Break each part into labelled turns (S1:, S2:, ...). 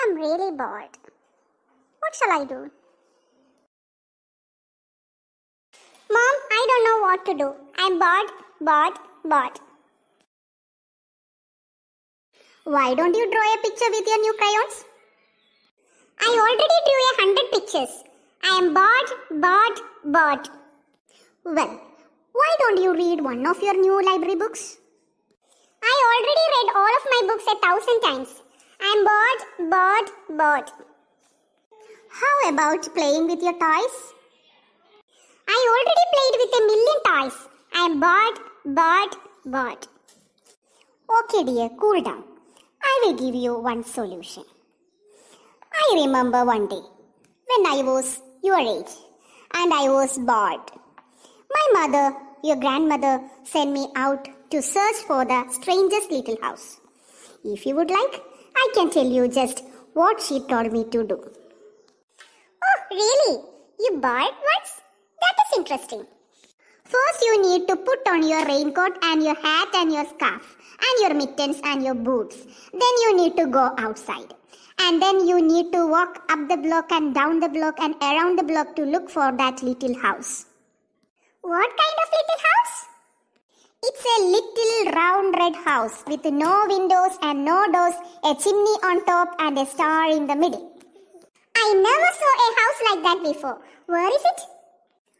S1: I'm really bored. What shall I do? Mom, I don't know what to do. I'm bored. Why don't you draw a picture with your new crayons? I already drew 100 pictures. I am bored. Well, why don't you read one of your new library books? I already read all of my books 1,000 times. I'm bored. How about playing with your toys? I already played with 1,000,000 toys. I'm bored. Okay dear, cool down. I will give you one solution. I remember one day when I was your age and I was bored. My mother, your grandmother, sent me out to search for the strangest little house. If you would like, I can tell you just what she told me to do. Oh, really? You bored once? That is interesting. First, you need to put on your raincoat and your hat and your scarf and your mittens and your boots. Then you need to go outside. And then you need to walk up the block and down the block and around the block to look for that little house. What kind of little house? It's a little round red house with no windows and no doors, a chimney on top and a star in the middle. I never saw a house like that before. Where is it?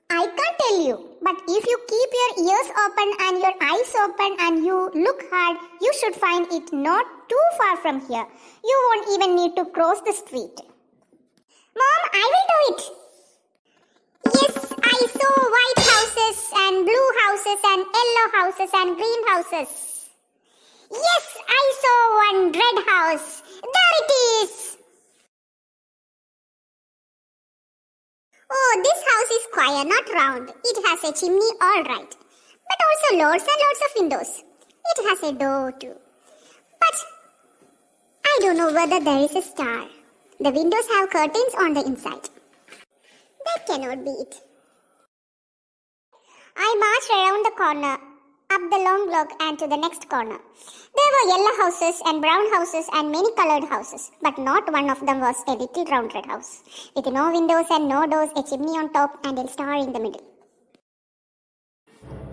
S1: I can't tell you, but if you keep your ears open and your eyes open and you look hard, you should find it not too far from here. You won't even need to cross the street. Mom, I will do it. Yes, I saw white houses and blue houses and yellow houses and green houses. Yes, I saw one red house. There it is. Oh, this house is square, not round. It has a chimney, all right. But also lots and lots of windows. It has a door too. But I don't know whether there is a star. The windows have curtains on the inside. That cannot be it. I marched around the corner, up the long block and to the next corner. There were yellow houses and brown houses and many colored houses, but not one of them was a little round red house, with no windows and no doors, a chimney on top and a star in the middle.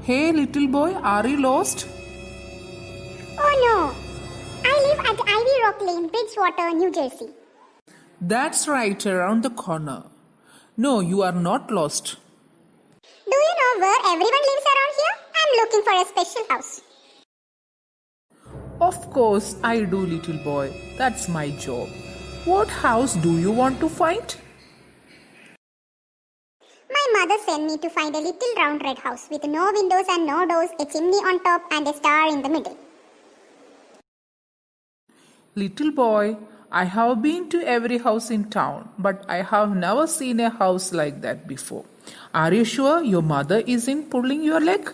S2: Hey little boy, are you lost?
S1: Oh no! I live at Ivy Rock Lane, Bridgewater, New Jersey.
S2: That's right, around the corner. No, you are not lost.
S1: Do you know where everyone lives around here? I'm looking for a special house.
S2: Of course, I do, little boy. That's my job. What house do you want to find?
S1: My mother sent me to find a little round red house with no windows and no doors, a chimney on top and a star in the middle.
S2: Little boy, I have been to every house in town, but I have never seen a house like that before. Are you sure your mother isn't pulling your leg?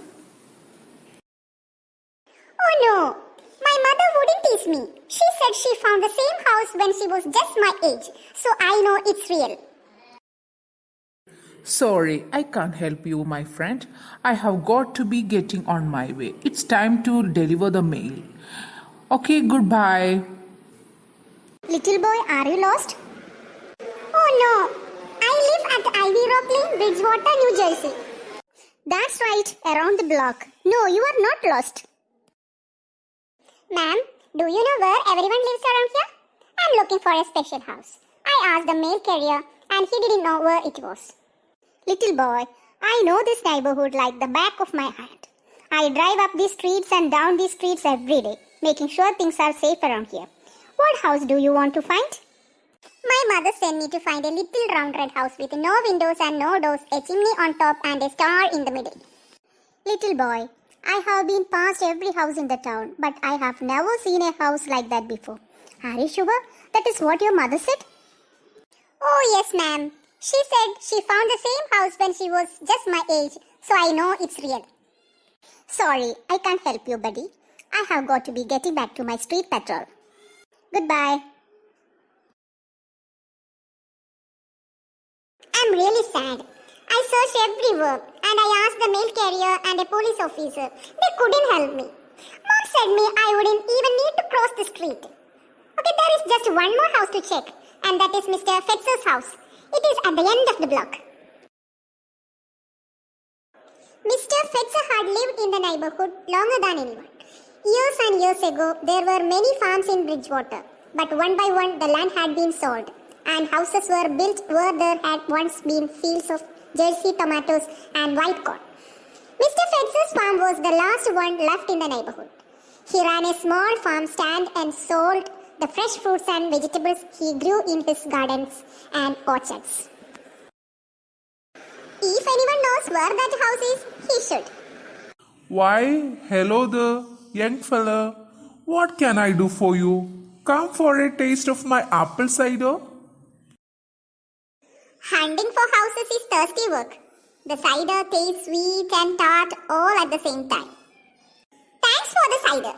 S1: Oh no! My mother wouldn't tease me. She said she found the same house when she was just my age, so I know it's real.
S2: Sorry, I can't help you, my friend. I have got to be getting on my way. It's time to deliver the mail. Okay, goodbye.
S1: Little boy, are you lost? Oh no! I live at Ivy Rock Lane, Bridgewater, New Jersey. That's right, around the block. No, you are not lost. Ma'am, do you know where everyone lives around here? I'm looking for a special house. I asked the mail carrier and he didn't know where it was. Little boy, I know this neighborhood like the back of my hand. I drive up these streets and down these streets every day, making sure things are safe around here. What house do you want to find? My mother sent me to find a little round red house with no windows and no doors, a chimney on top and a star in the middle. Little boy, I have been past every house in the town, but I have never seen a house like that before. Are you sure that is what your mother said? Oh yes, ma'am. She said she found the same house when she was just my age, so I know it's real. Sorry, I can't help you, buddy. I have got to be getting back to my street patrol. Goodbye. I'm really sad. I searched everywhere and I asked the mail carrier and a police officer. They couldn't help me. Mom said me I wouldn't even need to cross the street. Okay, There is just one more house to check, and that is Mr. Fetzer's house. It is at the end of the block. Mr. Fetzer had lived in the neighborhood longer than anyone. Years and years ago, there were many farms in Bridgewater, but one by one the land had been sold, and houses were built where there had once been fields of Jersey tomatoes and white corn. Mr. Fetzer's farm was the last one left in the neighborhood. He ran a small farm stand and sold the fresh fruits and vegetables he grew in his gardens and orchards. If anyone knows where that house is, he should.
S3: Why, hello there, young fella. What can I do for you? Come for a taste of my apple cider?
S1: Hunting for houses is thirsty work. The cider tastes sweet and tart all at the same time. Thanks for the cider.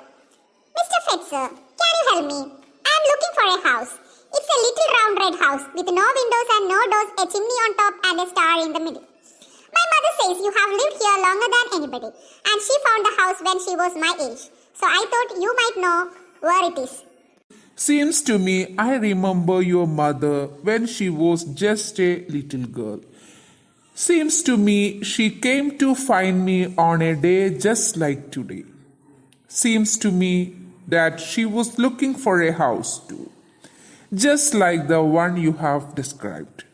S1: Mr. Fetzer, can you help me? I am looking for a house. It's a little round red house with no windows and no doors, a chimney on top and a star in the middle. My mother says you have lived here longer than anybody, and she found the house when she was my age. So I thought you might know where it is.
S3: Seems to me I remember your mother when she was just a little girl. Seems to me she came to find me on a day just like today. Seems to me that she was looking for a house too, just like the one you have described.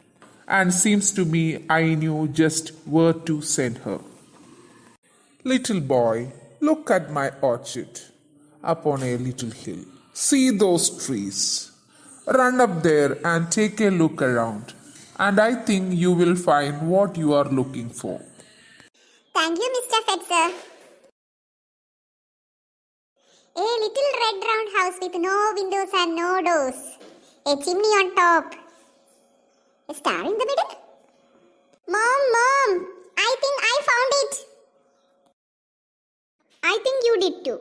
S3: And seems to me I knew just where to send her. Little boy, look at my orchard up on a little hill. See those trees. Run up there and take a look around, and I think you will find what you are looking for.
S1: Thank you, Mr. Fetzer. A little red round house with no windows and no doors. A chimney on top. A star in the middle? Mom, I think I found it. I think you did too.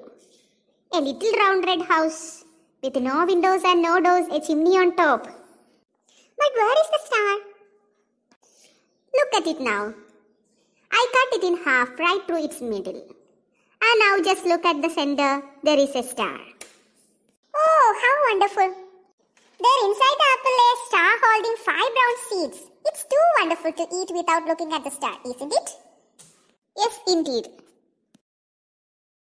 S1: A little round red house with no windows and no doors, a chimney on top. But where is the star? Look at it now. I cut it in half right through its middle. And now just look at the center, there is a star. Oh, how wonderful. There inside the apple lay a star holding 5 brown seeds. It's too wonderful to eat without looking at the star, isn't it? Yes, indeed.